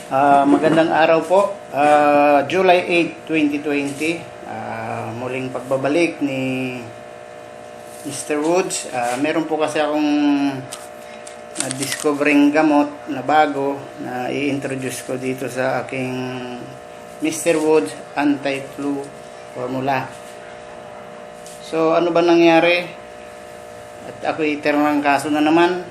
Magandang araw po. July 8, 2020. Muling pagbabalik ni Mr. Woods. Meron po kasi akong discovering gamot na bago na i-introduce ko dito sa aking Mr. Woods Anti-Flu Formula. So, ano ba nangyari? At ako'y terang kaso na naman.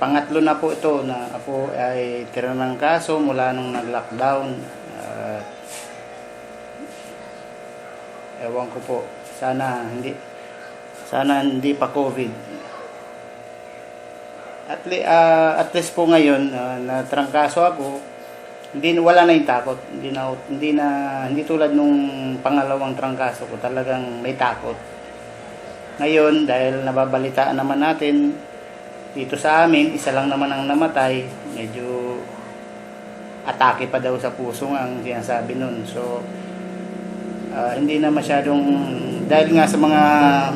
Pangatlo na po ito na ako ay tira ng kaso mula nung nag-lockdown. Ewan ko po, sana hindi pa COVID. At least po ngayon na trangkaso ako, wala na yung takot. Hindi tulad nung pangalawang trangkaso ko, talagang may takot. Ngayon, dahil nababalitaan naman natin dito sa amin, isa lang naman ang namatay. Medyo atake pa daw sa puso ang sinasabi nun. So, hindi na masyadong, dahil nga sa mga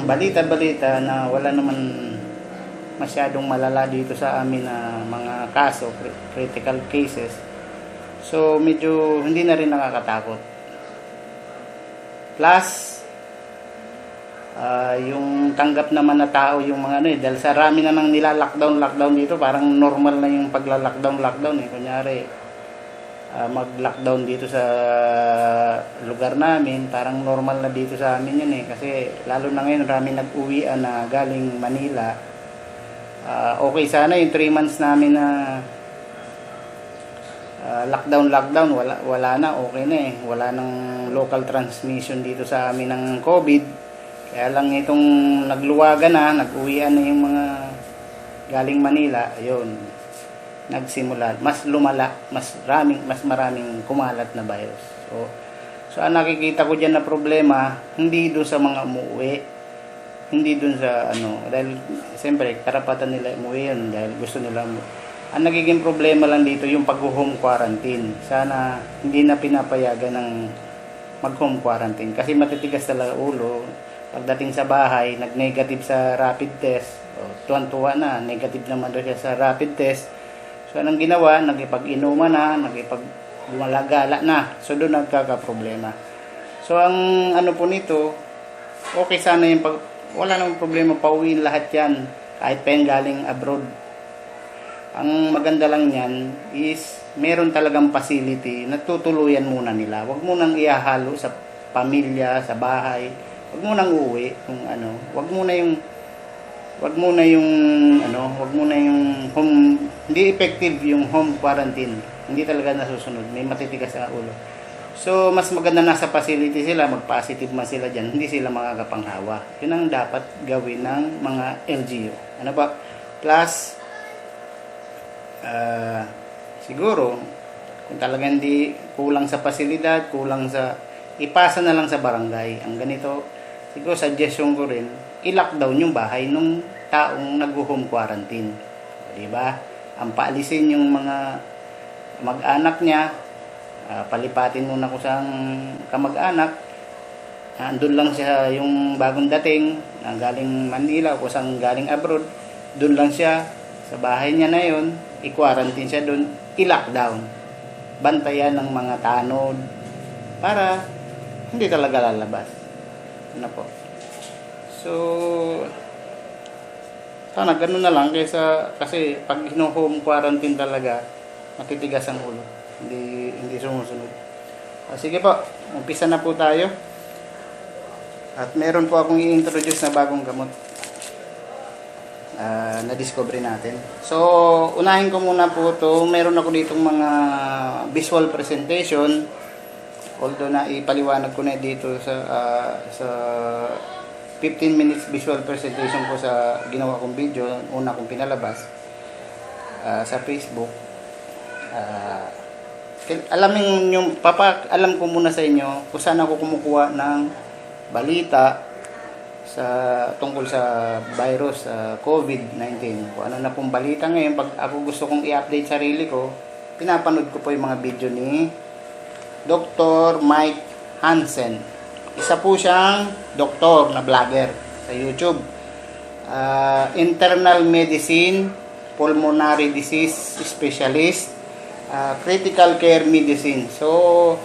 balita-balita na wala naman masyadong malala dito sa amin na mga kaso, critical cases. So, medyo hindi na rin nakakatakot. Plus, yung tanggap naman na tao yung mga dahil sa rami na nang nila-lockdown dito, parang normal na yung pagla-lockdown kunyari mag-lockdown dito sa lugar namin, parang normal na dito sa amin yun kasi lalo na ngayon rami nag-uwian na galing Manila. Okay sana yung 3 months namin na lockdown, wala na, okay na wala nang local transmission dito sa amin ng COVID. Kaya lang itong nagluwagan na, nag-uwian na yung mga galing Manila, ayun, nagsimula, mas lumala, mas maraming kumalat na virus. So ang nakikita ko dyan na problema, hindi doon sa mga umuwi, hindi doon sa dahil siyempre karapatan nila umuwi yun, dahil gusto nila umuwi. Ang nagiging problema lang dito yung pag-home quarantine. Sana hindi na pinapayagan ng mag-home quarantine kasi matitigas talaga ulo. Pagdating sa bahay, nag-negative sa rapid test. Tuwan-tuwa na, negative naman doon siya sa rapid test. So, anong ginawa? Nakipag-inuman na, nakipag-gumalagala na. So, doon nagkakaproblema. So, ang po nito, okay sana yung wala namang problema, pauwiin lahat yan. Kahit pa yung galing abroad. Ang maganda lang yan is, meron talagang facility na tutuluyan muna nila. Huwag mo nang ihahalo sa pamilya, sa bahay. Wag mo nang uuwi kung wag muna yung home, hindi effective yung home quarantine. Hindi talaga nasusunod, may matitigas sa ulo. So mas maganda na sa facility sila, mag-positive man sila diyan, hindi sila makakapanghawa. Yun ang dapat gawin ng mga LGU. Plus siguro kung talagang hindi kulang sa pasilidad, kulang sa ipasa na lang sa barangay. Ang ganito siguro suggestion ko rin, i-lockdown yung bahay nung taong nag-home quarantine. Diba? Ang paalisin yung mga mag-anak niya, palipatin muna ko sa kamag-anak, andun lang siya yung bagong dating, galing Manila o sang galing abroad, dun lang siya, sa bahay niya na yun, i-quarantine siya dun, i-lockdown. Bantayan ng mga tanod, para hindi talaga lalabas. So sana ganun na lang kasi pag home quarantine talaga matitigas ang ulo, hindi sumusunod. Sige po, umpisa na po tayo at meron po akong i-introduce na bagong gamot na discovery natin. So unahin ko muna po to, meron ako ditong mga visual presentation. Although na ipaliwanag ko na dito sa 15 minutes visual presentation ko sa ginawa kong video, una kong pinalabas sa Facebook. Alam ko muna sa inyo kung saan ako kumukuha ng balita tungkol sa virus, COVID-19. Kung ano na pong balita ngayon, pag ako gusto kong i-update sarili ko, pinapanood ko po yung mga video ni Dr. Mike Hansen. Isa po siyang doktor na vlogger sa YouTube. Internal Medicine pulmonary disease specialist, critical care medicine. So,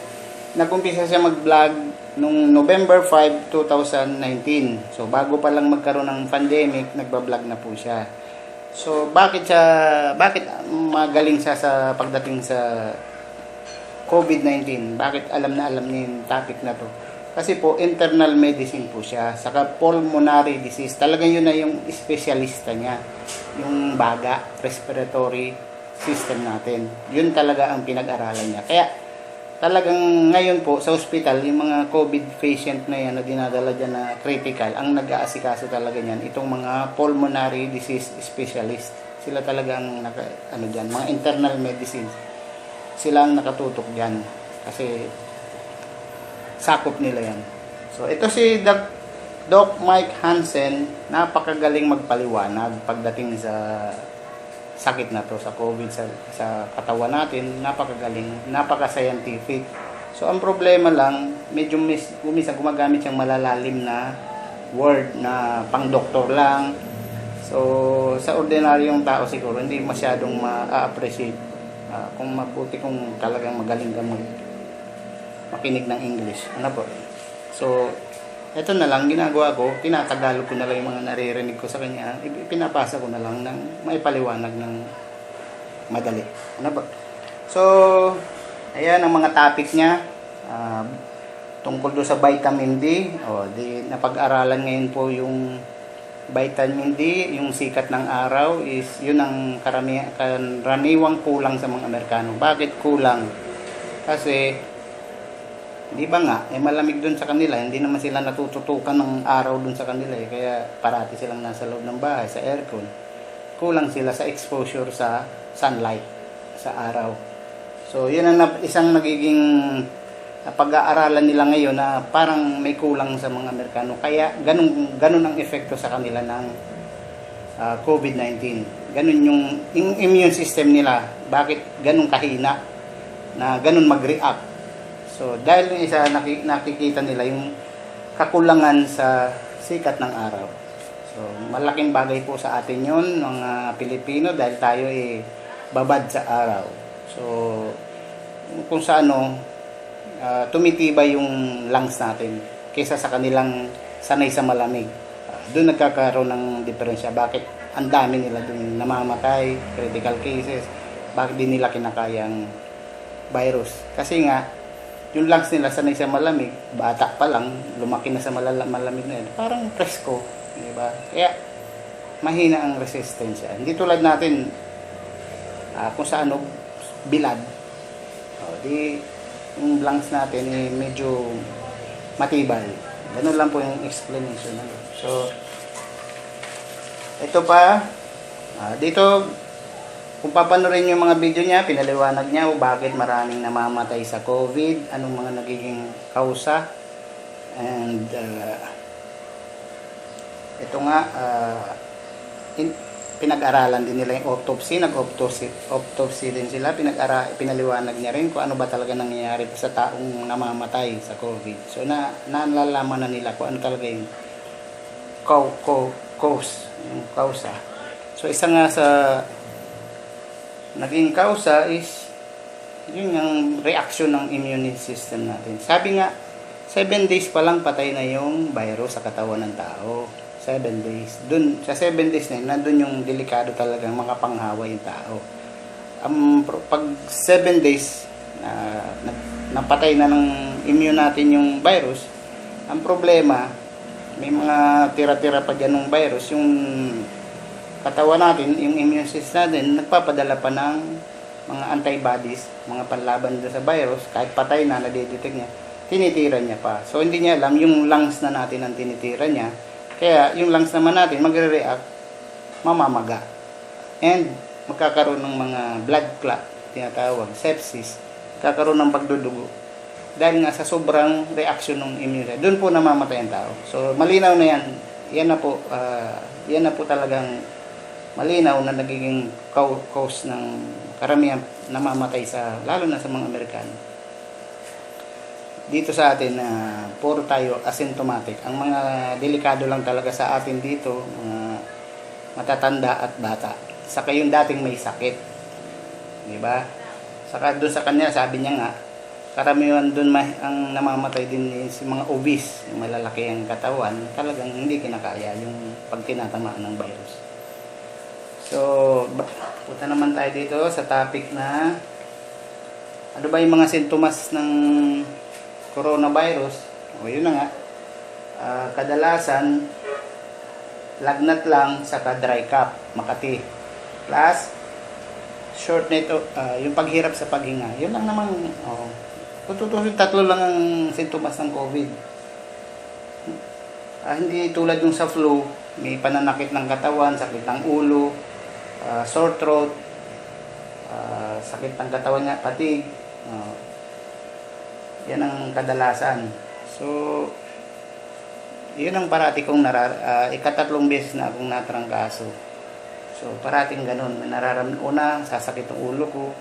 nag-umpisa siya mag-vlog nung November 5, 2019. So, bago pa lang magkaroon ng pandemic, nagba-vlog na po siya. So, bakit magaling siya sa pagdating sa COVID-19? Bakit alam na alam niya yung topic na to? Kasi po, internal medicine po siya. Saka pulmonary disease. Talagang yun na yung espesyalista niya. Yung baga, respiratory system natin. Yun talaga ang pinag-aralan niya. Kaya, talagang ngayon po, sa hospital, yung mga COVID patient na yan na dinadala dyan na critical, ang nag-aasikaso talaga niyan, itong mga pulmonary disease specialist. Sila talagang, mga internal medicine. Sila ang nakatutok dyan. Kasi, sakop nila yan. So, ito si Doc Mike Hansen, napakagaling magpaliwanag pagdating sa sakit na to, sa COVID, sa katawan natin, napakagaling, napaka-scientific. So, ang problema lang, medyo minsan gumagamit siyang malalalim na word na pang-doktor lang. So, sa ordinaryong tao siguro, hindi masyadong ma-appreciate. Kung mabuti kung talagang magaling ka makinig ng English. Ano po? So, ito na lang, ginagawa ko, tinatagalog ko na lang yung mga naririnig ko sa kanya, pinapasa ko na lang ng maipaliwanag ng madali. Ano ba? So, ayan ang mga topic niya, tungkol do sa vitamin D. Napag-aralan ngayon po yung vitamin D, yung sikat ng araw, is yun ang karaniwang kulang sa mga Amerikano. Bakit kulang? Kasi, di ba nga, malamig dun sa kanila, hindi naman sila natututukan ng araw dun sa kanila kaya parati silang nasa loob ng bahay, sa aircon. Kulang sila sa exposure sa sunlight, sa araw. So, yun ang isang nagiging pag-aaralan nila ngayon na parang may kulang sa mga Amerikano. Kaya, ganun ang epekto sa kanila ng COVID-19. Ganun yung immune system nila. Bakit ganun kahina na ganun mag-react? So, dahil yung isa, nakikita nila yung kakulangan sa sikat ng araw. So, malaking bagay po sa atin yun, mga Pilipino, dahil tayo babad sa araw. So, kung sa tumitibay yung lungs natin kaysa sa kanilang sanay sa malamig. Doon nagkakaroon ng diferensya. Bakit ang dami nila doon namamatay, critical cases, bakit di nila kinakayang virus? Kasi nga, yung lungs nila sanay sa malamig, bata pa lang, lumaki na sa malamig na yun, parang presko, di ba? Kaya, mahina ang resistensya. Hindi tulad natin, kung sa bilad, yung lungs natin, medyo matibay. Ganun lang po yung explanation. So, ito pa, dito, kung papanorin yung mga video niya, pinaliwanag niya bakit maraming namamatay sa COVID, anong mga nagiging kausa. And ito nga, pinag-aralan din nila yung autopsy, nag-autopsy din sila, pinaliwanag niya rin kung ano ba talaga nangyayari sa taong namamatay sa COVID. So, nalalaman na nila kung ano talaga yung cause, yung kausa. So, isa nga sa naging kausa is yun yung reaction ng immune system natin. Sabi nga, 7 days pa lang patay na yung virus sa katawan ng tao. 7 days. Dun, sa 7 days na yun, nandun yung delikado talagang makapanghawa yung tao. Pag 7 days, napatay na ng immune natin yung virus, ang problema, may mga tira-tira pa dyan ng virus, yung katawan natin, yung immune system natin, nagpapadala pa ng mga antibodies, mga panlaban doon sa virus, kahit patay na, nadidetect niya, tinitira niya pa. So, hindi niya alam, yung lungs na natin ang tinitira niya, kaya yung lungs naman natin, magre-react, mamamaga. And, magkakaroon ng mga blood clot, tinatawag, sepsis, kakaroon ng pagdudugo. Dahil nga sa sobrang reaction ng immune system, doon po namamatay ang tao. So, malinaw na yan. Yan na po talagang malinaw na nagiging cause ng karamihan namamatay lalo na sa mga Amerikano. Dito sa atin, puro tayo asymptomatic. Ang mga delikado lang talaga sa atin dito, mga matatanda at bata. saka yung dating may sakit. Di ba? Saka doon sa kanya, sabi niya nga, karamihan doon ang namamatay din is mga obese, yung malalaki ang katawan, talagang hindi kinakaya yung pag tinatamaan ng virus. So, punta naman tayo dito sa topic na ano ba yung mga sintomas ng coronavirus. O yun na nga, kadalasan lagnat lang saka dry cough, Makati. Plus shortness, yung paghirap sa paghinga. Yun lang naman, kung tutusin, 3 lang ang sintomas ng COVID. Hindi tulad yung sa flu, may pananakit ng katawan, sakit ng ulo, sore throat, sakit ng katawan nga, fatigue. Yan ang kadalasan. So, yun ang parati kong ikatatlong beses na akong natrangkaso. So, parating ganun. May nararamdaman, una, sasakit ang ulo ko.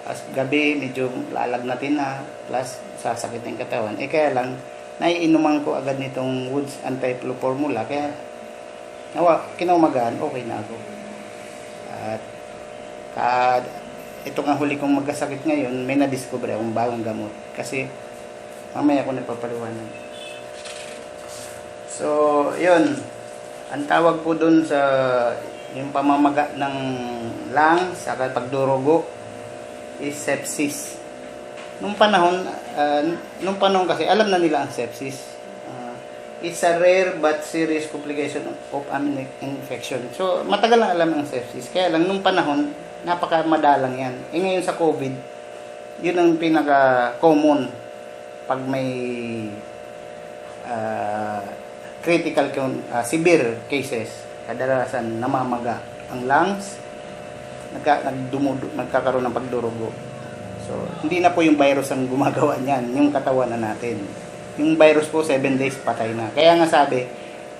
As gabi, medyo lalagnatin na. Plus, sasakit ng katawan. Kaya lang, naiinuman ko agad nitong Woods Anti-Flu Formula. Kaya, kinaumagaan, okay na ako. At, ito nga huli kong magkasakit ngayon, may nadiscover akong bagong gamot. Kasi, mamaya ako nagpapaliwanag. So, yun. Ang tawag po dun sa yung pamamaga ng lungs, saka pagdurugo, is sepsis. Nung panahon kasi, alam na nila ang sepsis. It's a rare but serious complication of an infection. So, matagal na alam ang sepsis. Kaya lang, nung panahon, napakamadalang yan. Ngayon sa COVID, yun ang pinaka-common pag may critical, severe cases. Kadalasan namamaga ang lungs, nagkakaroon ng pagdurugo. So, hindi na po yung virus ang gumagawa niyan, yung katawan na natin. Yung virus po, 7 days patay na. Kaya nga sabi,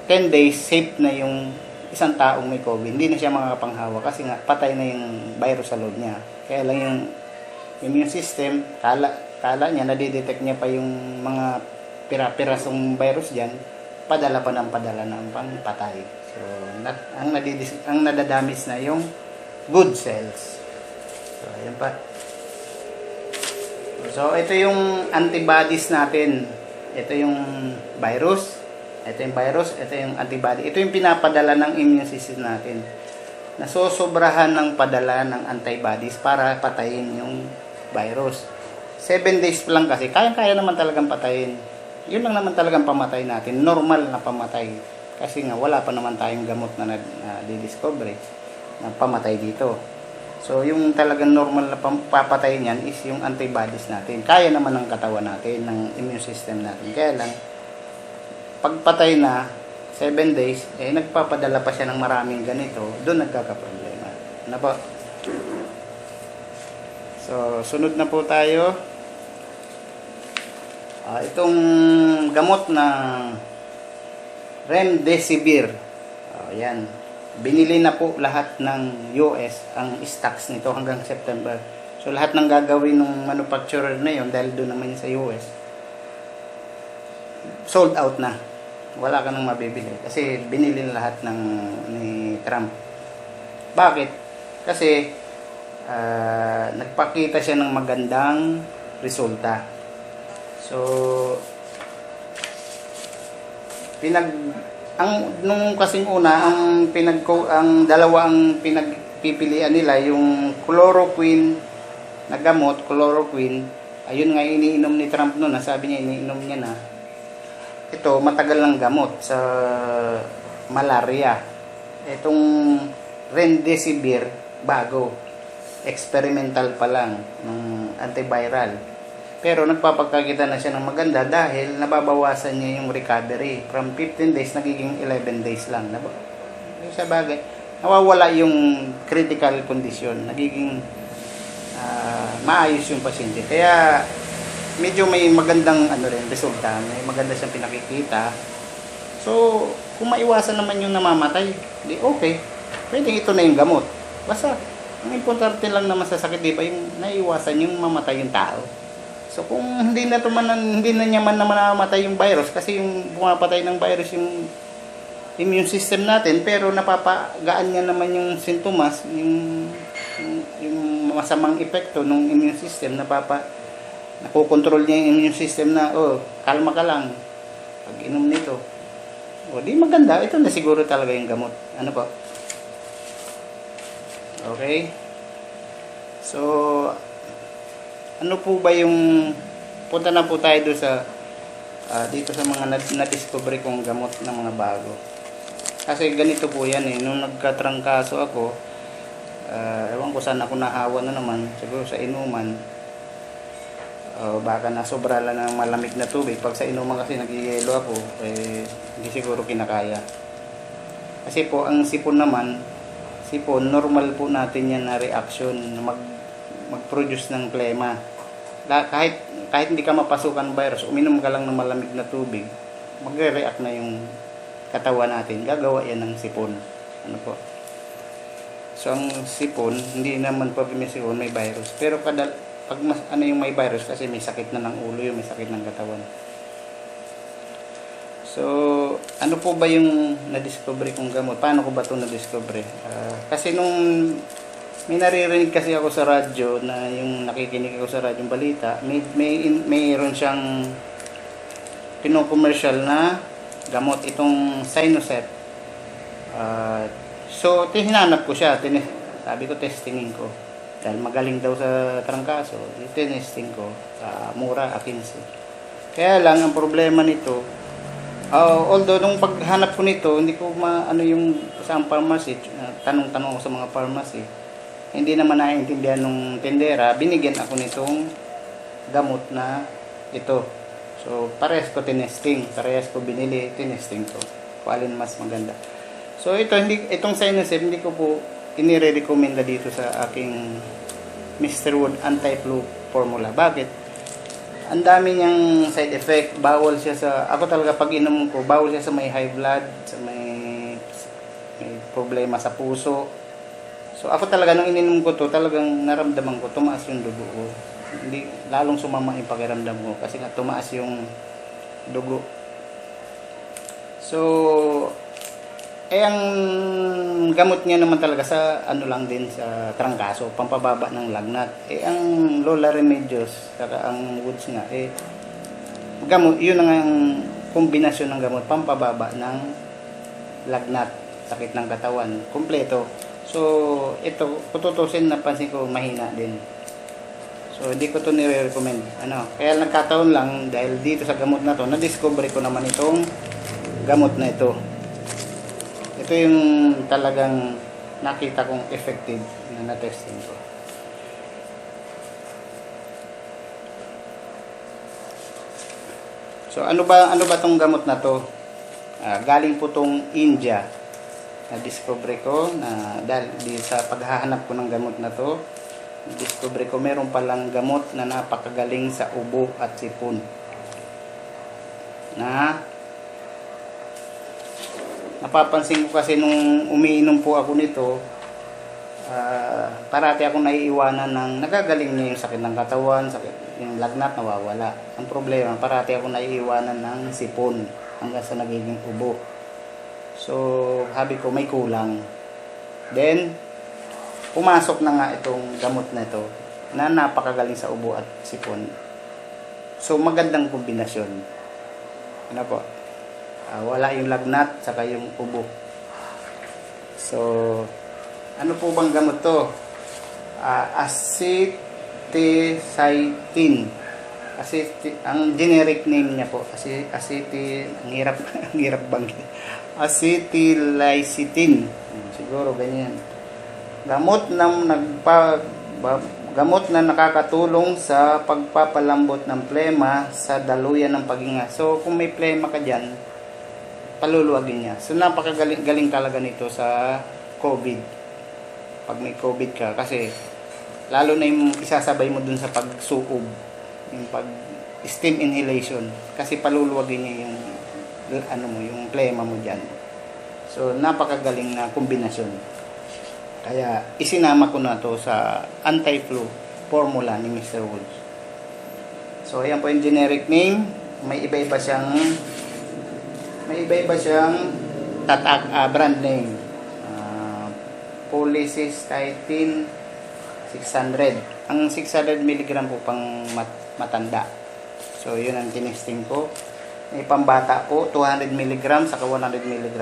10 days safe na yung isang taong may COVID. Hindi na siya makakapanghawa kasi nga patay na yung virus sa loob niya. Kaya lang yung immune system, kala niya, nadidetect niya pa yung mga pirasong virus dyan, padala pa ng pangpatay. So, ang nadadamis na yung good cells. So, ayan pa. So, ito yung antibodies natin. Ito yung virus. Ito yung virus. Ito yung antibody. Ito yung pinapadala ng immune system natin. Nasosobrahan ng padala ng antibodies para patayin yung virus. 7 days lang kasi. Kaya naman talagang patayin. Yun lang naman talagang pamatay natin. Normal na pamatay. Kasi nga wala pa naman tayong gamot na di-discover na pamatay dito. So yung talagang normal na papatay niyan is yung antibodies natin. Kaya naman ng katawan natin, ng immune system natin. Kaya lang, pagpatay na 7 days, nagpapadala pa siya ng maraming ganito, doon nagkakaproblema. Ano po? So, sunod na po tayo. Itong gamot na Remdesivir. Yan. Binili na po lahat ng US ang stocks nito hanggang September. So, lahat ng gagawin ng manufacturer na yon dahil doon naman sa US, sold out na. Wala ka nang mabibili. Kasi binili na lahat ni Trump. Bakit? Kasi nagpakita siya ng magandang resulta. So, nung kasing una, ang dalawa ang pinagpipilian nila, yung chloroquine na gamot, chloroquine, ayun nga iniinom ni Trump noon, sabi niya iniinom niya na. Ito, matagal ng gamot sa malaria. Itong Remdesivir, bago. Experimental pa lang, ng antiviral. Pero nagpapakita na siya ng maganda dahil nababawasan niya yung recovery. From 15 days, nagiging 11 days lang. Sa bagay, nawawala yung critical condition. Nagiging maayos yung pasyente. Kaya medyo may magandang resulta. May maganda siyang pinakikita. So, kung maiwasan naman yung namamatay, di okay. Pwede ito na yung gamot. Basta, ang importante lang naman sa sakit, di ba, yung naiwasan yung mamatay yung tao. So kung hindi na niya man naman namamatay yung virus, kasi yung pumapatay ng virus yung immune system natin, pero napapagaan niya naman yung sintomas, yung masamang epekto ng immune system, nakokontrol niya yung immune system na, oh, kalma ka lang, pag inom nito. O, di maganda, ito na siguro talaga yung gamot. Ano po? Okay? So, ano po ba yung, punta na po tayo doon sa, dito sa mga na-discover kong gamot ng mga bago. Kasi ganito po yan eh, nung nagkatrangkaso ako, ewan ko saan ako nahawa na naman, siguro sa inuman, baka nasobra lang ng malamig na tubig. Pag sa inuman kasi nagiyelo ako, hindi siguro kinakaya. Kasi po, ang sipon naman, normal po natin yan na reaction, mag-produce ng plema. Kahit hindi ka mapasukan virus, uminom ka lang ng malamig na tubig, magre-react na yung katawan natin, gagawa yan ng sipon. Ano po? So ang sipon, hindi naman po may sipon, may virus. Pero pag yung may virus, kasi may sakit na ng ulo yun, may sakit ng katawan. So, ano po ba yung na-discover kong gamot? Paano ko ba ito na-discover? Kasi nung may naririnig kasi ako sa radyo, na yung nakikinig ako sa radyo balita, mayroon siyang pino-commercial na gamot, itong Sinocet. So, hinanap ko siya. Sabi ko, testingin ko. Dahil magaling daw sa trangkaso, tinesting ko. Mura, 15. Kaya lang, ang problema nito, although, nung paghanap ko nito, hindi ko ano yung sa pharmacy, tanong-tanong ko sa mga pharmacy, hindi naman naiintindihan ng tendera, binigyan ako nitong gamot na ito. So, parehas ko tinesting, parehas ko binili, tinesting ko. Kung alin mas maganda. So, itong Sinocet, hindi ko po inire-recommenda dito sa aking Mr. Wood Anti-Flu Formula. Bakit? Ang dami niyang side effect, bawal siya ako talaga pag inom ko, bawal siya sa may high blood, sa may problema sa puso. So, ako talaga, nung ininom ko to, talagang naramdaman ko, tumaas yung dugo ko. Hindi, lalong sumama yung pakiramdam ko kasi nga tumaas yung dugo. So, ang gamot niya naman talaga sa ano lang din, sa trangkaso, pampababa ng lagnat. Ang Lola Remedios, saka ang Woods nga, gamot, yun ang kombinasyon ng gamot, pampababa ng lagnat, sakit ng katawan, kompleto. So, ito, kututusin, napansin ko, mahina din. So, hindi ko ito nire-recommend. Kaya nagkataon lang, dahil dito sa gamot na to, na-discover ko naman itong gamot na ito. Ito yung talagang nakita kong effective na na-testing ko. So, ano ba tong gamot na to? Galing po tong India. Na-discover ko na dahil sa paghahanap ko ng gamot na to, discover ko meron palang gamot na napakagaling sa ubo at sipon. Napapansin ko kasi nung umiinom po ako nito, parati akong naiiwanan ng nagagaling niya yung sakit ng katawan, yung lagnat nawawala. Ang problema, parati akong naiiwanan ng sipon hanggang sa nagiging ubo. So, sabi ko may kulang. Then, pumasok na nga itong gamot na ito na napakagaling sa ubo at sipon. So, magandang kombinasyon. Ano po? Wala yung lagnat, saka yung ubo. So, ano po bang gamot to? Aceticysteine. Ang generic name niya po, ang hirap banggitin. Acetylcysteine. Siguro ganyan. Gamot na nakakatulong sa pagpapalambot ng plema sa daluyan ng paghinga. So, kung may plema ka dyan, paluluwagin niya. So, napakagaling talaga nito sa COVID. Pag may COVID ka, kasi lalo na yung isasabay mo dun sa pagsukob, yung pag-steam inhalation, kasi paluluwagin niya yung plema mo dyan. So, napakagaling na kombinasyon. Kaya, isinama ko na to sa anti-flu formula ni Mr. Woods. So, ayan po yung generic name. May iba-iba siyang tatak, brand name. Polycystitin 600. Ang 600 mg po pang matanda. So, yun ang tinesting ko. May pambata po, 200 mg saka 100 mg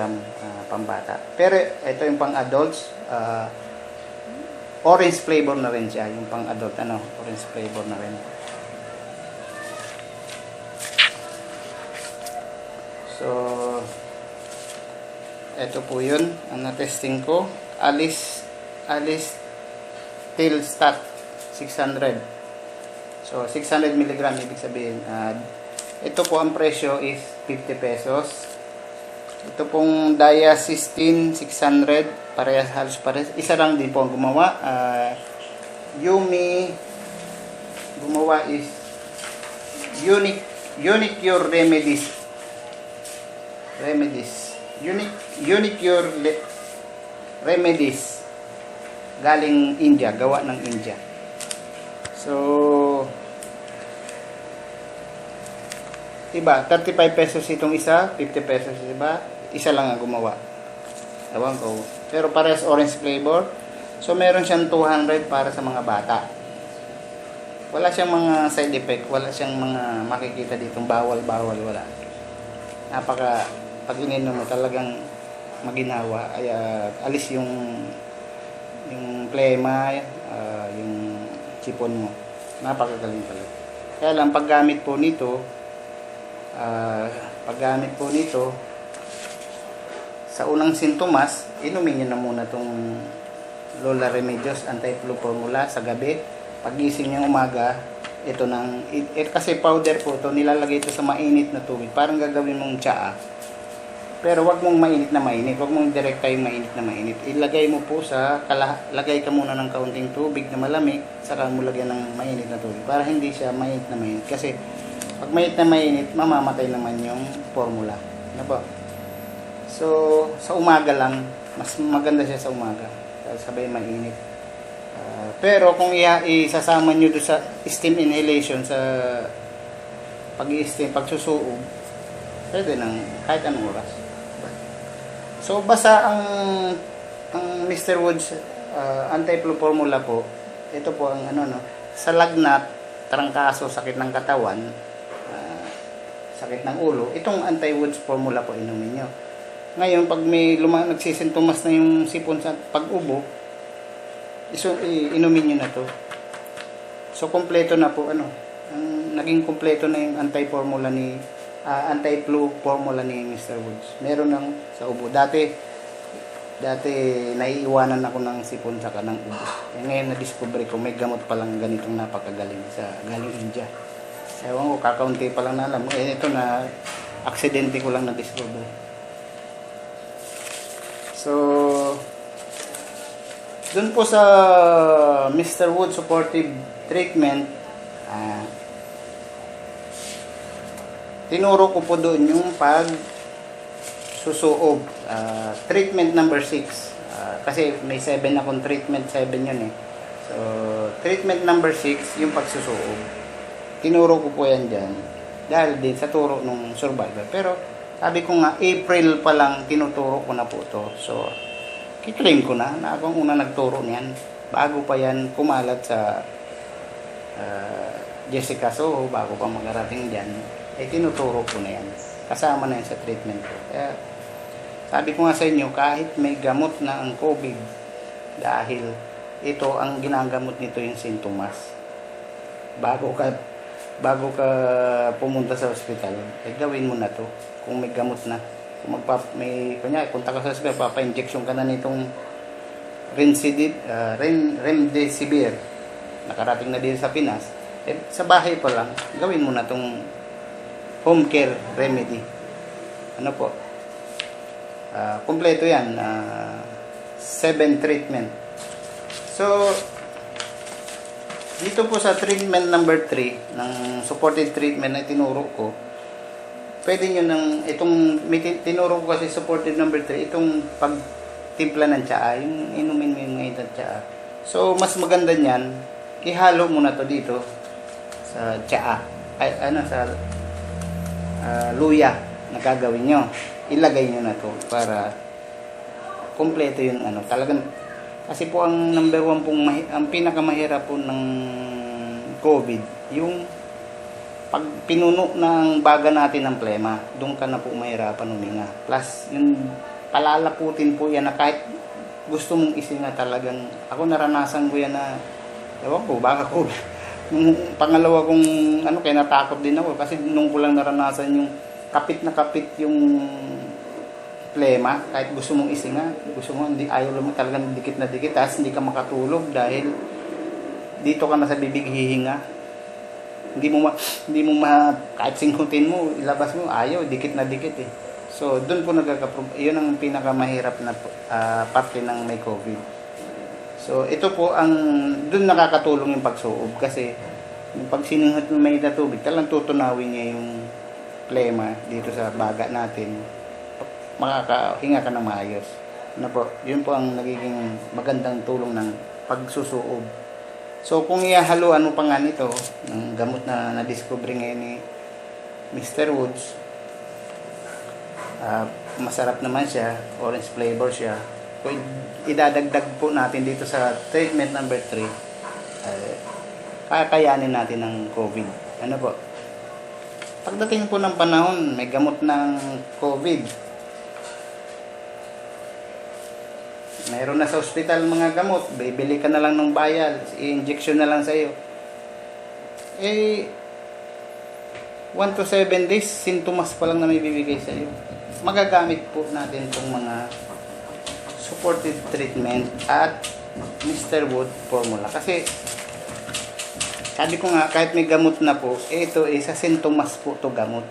pambata. Pero ito yung pang adults, orange flavor na rin siya. Yung pang adult, orange flavor na rin. So, ito po yun. Ang na-testing ko, Alice Telstat 600. So, 600 mg ibig sabihin. Ito po ang presyo is 50 pesos. Ito pong Diasystin 600. Halos parehas. Isa lang din po ang gumawa. Yumi gumawa is Unicure Remedies. Unicure Remedies. Galing India. Gawa ng India. So, iba, 35 pesos itong isa, 50 pesos iba, isa lang ang gumawa. Ewan ko. Pero parehas orange flavor. So, meron siyang 200 para sa mga bata. Wala siyang mga side effect, wala siyang mga makikita ditong bawal-bawal, wala. Pag ininom mo talagang maginawa, ay alis yung plema, yung sipon mo. Napakagaling talaga. Kaya lang paggamit po nito sa unang sintomas, inumin niyo na muna tong Lola Remedios Anti-Flu Formula sa gabi. Pagising niyo umaga, kasi powder po to, nilalagay ito sa mainit na tubig. Parang gagawin mong tsaa. Pero wag mong mainit na mainit, wag mong direkta yung mainit na mainit. Ilagay mo po lagay ka muna ng kaunting tubig na malamig, saka mo lagyan ng mainit na tubig para hindi siya mainit na mainit. Kasi pag mainit na mainit, mamamatay naman yung formula. Ano ba? So, sa umaga lang, mas maganda siya sa umaga. Sabay mainit. Pero kung isasama nyo doon sa steam inhalation, sa pag-i-steam, pagsusuog, pwede nang kahit anong oras. So, basta ang Mr. Woods Anti-Flu Formula po, ito po ang sa lagnat, trangkaso, sakit ng katawan, sakit ng ulo, itong Anti-Woods Formula po inumin nyo. Ngayon, pag may nagsisintomas na yung sipon sa pag-ubo, inumin nyo na to. So, kompleto na po, naging kompleto na yung anti-flu formula ni Mr. Woods. Meron lang sa ubo. Dati naiiwanan ako ng sipon saka ng ubo. Ngayon na-discover ko, may gamot palang ganitong napakagaling galing India. Ewan ko, kakaunti pa lang na alam. Ito na, aksidente ko lang na-discover. So, dun po sa Mr. Woods Supportive Treatment, tinuro ko po doon yung susuog. Treatment number 6. Kasi may 7 akong treatment, 7 yun eh. So, treatment number 6, yung pagsusuog. Tinuro ko po yan dyan. Dahil din sa turo nung survivor. Pero, sabi ko nga, April pa lang, tinuturo ko na po to. So, kiklaim ko na akong una nagturo niyan. Bago pa yan kumalat sa Jessica Soho, bago pa magarating dyan. Tinuturo ko na yan. Kasama na yan sa treatment ko. Kaya, sabi ko nga sa inyo, kahit may gamot na ang COVID, dahil ito, ang ginagamot nito yung sintomas. Bago ka pumunta sa ospital, gawin mo na to. Kung may gamot na. Kung punta ka sa ospital, papa-injection ka na nitong Remdesivir. Nakarating na din sa Pinas. Sa bahay pa lang, gawin mo na tong home care remedy. Ano po? Kompleto yan. 7 treatment. So, dito po sa treatment number 3, ng supported treatment na tinuro ko, pwede nyo tinuro ko kasi supported number 3, itong pagtimpla ng tsaa, yung inumin mo yung ngayon ng tsaa. So, mas maganda niyan, ihalo mo na to dito sa tsaa. Sa luya na gagawin nyo. ilagay nyo na to para kompleto yung ano. Talagang, kasi po ang number one pong, ang pinakamahirap po ng COVID, yung pag pinuno ng baga natin ng plema, doon ka na po mahirapan huminga. Plus, yung palalaputin po yan na kahit gusto mong isinga talagang, ako naranasan ko yan na, ewan ko, baka ko, nung pangalawa kong, ano, kaya natakot din ako, kasi nung ko lang naranasan yung kapit na kapit yung plema, kahit gusto mong isinga, gusto mo, hindi, ayaw mo talagang dikit na dikit, tapos hindi ka makatulog dahil dito ka na sa bibig hihinga. Hindi mo kahit singkutin mo, ilabas mo, ayaw, dikit na dikit eh. So, doon po yun ang pinakamahirap na parte ng may COVID. So, ito po ang, doon nakakatulong yung pagsuob kasi yung pag sininghot mo may na tubig, talagang tutunawin niya yung plema dito sa baga natin. Makakahinga ka ng maayos. Ano po, yun po ang nagiging magandang tulong ng pagsusuob. So, kung ihahaluan mo pa nga nito, ng gamot na na-discover ngayon ni Mr. Woods, masarap naman siya, orange flavor siya. Kung idadagdag po natin dito sa treatment number 3, kakayanin natin ng COVID. Ano po? Pagdating po ng panahon, may gamot ng COVID. Mayroon na sa ospital mga gamot, bibili ka na lang ng bayal, i-injection na lang sa iyo. 1 to 7 days, sintomas pa lang na may bibigay sa iyo. Magagamit po natin itong mga supported treatment at Mr. Wood formula. Kasi, sabi ko nga, kahit may gamot na po, ito sa sintomas po to gamot.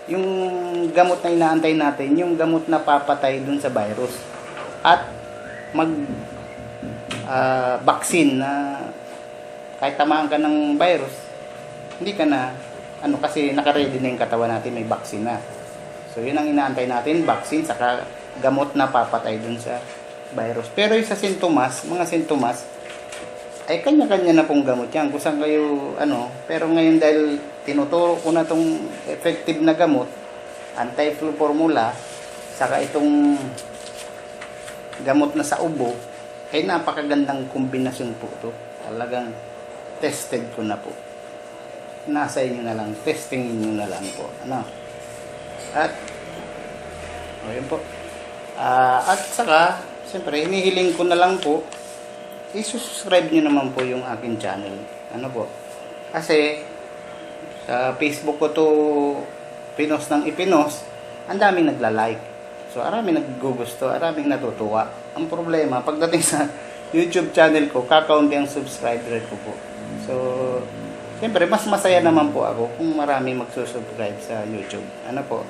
Yung gamot na inaantay natin, yung gamot na papatay dun sa virus. At vaccine na kahit tamaan ka ng virus, hindi ka na, kasi nakaready na yung katawan natin, may vaccine na. So, yun ang inaantay natin, vaccine, saka gamot na papatay dun sa virus. Pero yung sa sintomas, mga sintomas, ay kanya-kanya na pong gamot yan. Kung saan kayo, pero ngayon dahil tinuturo ko na tong effective na gamot, anti-flu formula, saka itong gamot na sa ubo, ay napakagandang kombinasyon po to. Talagang tested ko na po. Nasa inyo na lang, testingin nyo na lang po. At yun po. At saka, siyempre, hinihiling ko na lang po, i-subscribe nyo naman po yung akin channel. Kasi, sa Facebook ko to pinost ng ipinost, ang daming nagla-like. So, araming naggugusto, araming natutuwa. Ang problema, pagdating sa YouTube channel ko, kakaunti ang subscriber ko po. So, siyempre, mas masaya naman po ako kung marami magsusubscribe sa YouTube.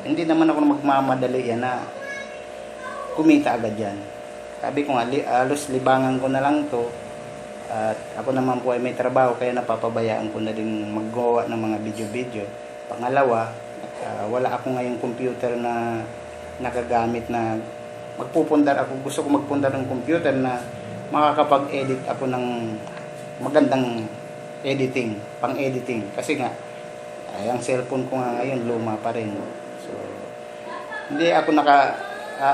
Hindi naman ako magmamadali yan na kumita agad yan. Sabi ko nga, alos libangan ko na lang to. At ako naman po ay may trabaho, kaya napapabayaan ko na din maggawa ng mga video-video. Pangalawa, wala ako ngayong computer na nagagamit na magpupundar ako. Gusto ko magpundar ng computer na makakapag-edit ako ng magandang editing, pang-editing. Kasi nga, ang cellphone ko nga ngayon, luma pa rin. So, hindi ako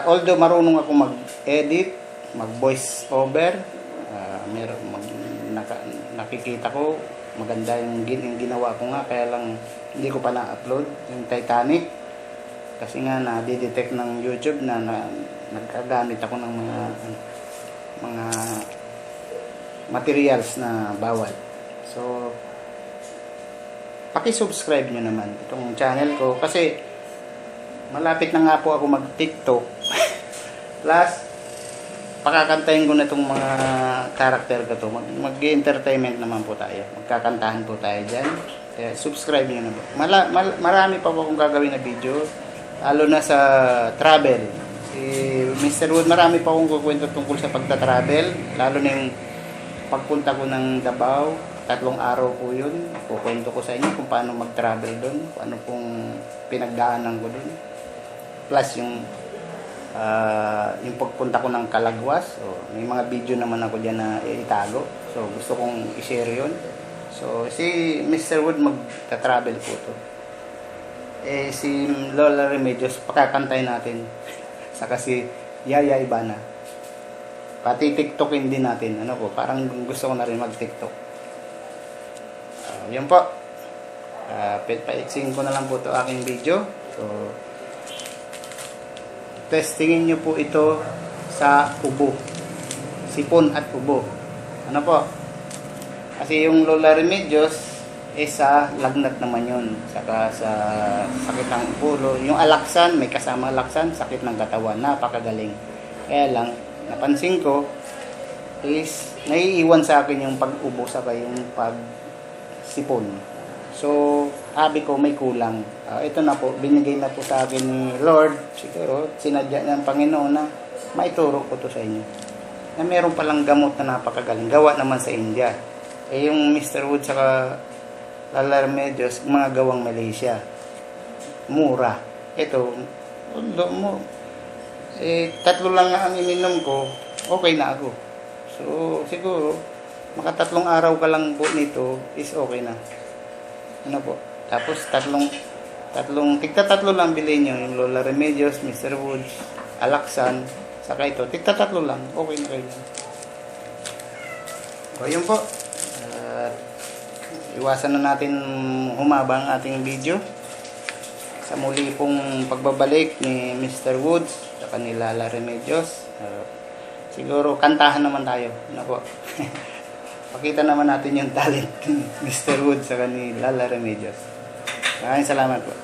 although marunong ako mag-edit, mag-voice over, nakikita ko, maganda yung ginawa ko nga, kaya lang hindi ko pa na-upload yung Titanic. Kasi nga na-detect ng YouTube na nagkagamit ako ng mga materials na bawal. So, paki-subscribe nyo naman itong channel ko kasi malapit na nga po ako mag-TikTok. Plus, pakakantahin ko na itong mga karakter ko to. Mag-entertainment naman po tayo. Magkakantahan po tayo dyan. Kaya subscribe nyo na po. Marami pa po akong gagawin na video. Lalo na sa travel. Mr. Wood, marami pa akong kukwento tungkol sa pagta-travel. Lalo na yung pagpunta ko ng Davao. 3 araw po yun. Kukwento ko sa inyo kung paano mag-travel doon. Paano pong pinagdaanan ko doon. Plus yung pagpunta ko ng Calagwas. So, may mga video naman ako dyan na itago. So gusto kong i-share yun. So si Mr. Wood magta-travel po to. Si Lola Remedios, pakakantay natin. Saka si Yaya Ibana. Pati TikTokin din natin. Ano po, parang gusto ko na rin mag-TikTok. Yun po. Paitsingin ko na lang po ito aking video. So, testingin nyo po ito sa ubo. Sipon at ubo. Ano po? Kasi yung Lola Remedios, sa lagnat naman yun. Saka sa sakit ng ulo. Yung alaksan, may kasama alaksan, sakit ng katawan. Napakagaling. Kaya lang, napansin ko, is naiiwan sa akin yung pag-ubo saka yung pag-sipon. So, sabi ko may kulang. Ito na po, binigay na po sa akin ni Lord. Siguro, sinadya ng Panginoon na maituro ko to sa inyo. Na meron palang gamot na napakagaling. Gawa naman sa India. Yung Mr. Wood saka Lola Remedios, mga gawang Malaysia. Mura. Ito, tatlo lang nga ang ininom ko, okay na ako. So, siguro, makatatlong araw ka lang po nito, is okay na. Ano po? Tapos, tigta-tatlo lang bilhin nyo, yung Lola Remedios, Mr. Woods, Alaksan, saka ito, tigta-tatlo lang, okay na kayo. So, yun po. Iwasan na natin humaba ang ating video. Sa muli pong pagbabalik ni Mr. Woods sa kanila Lola Remedios. Siguro kantahan naman tayo. Ano po? Pakita naman natin yung talent ni Mr. Woods sa kanila Lola Remedios. Maraming salamat po.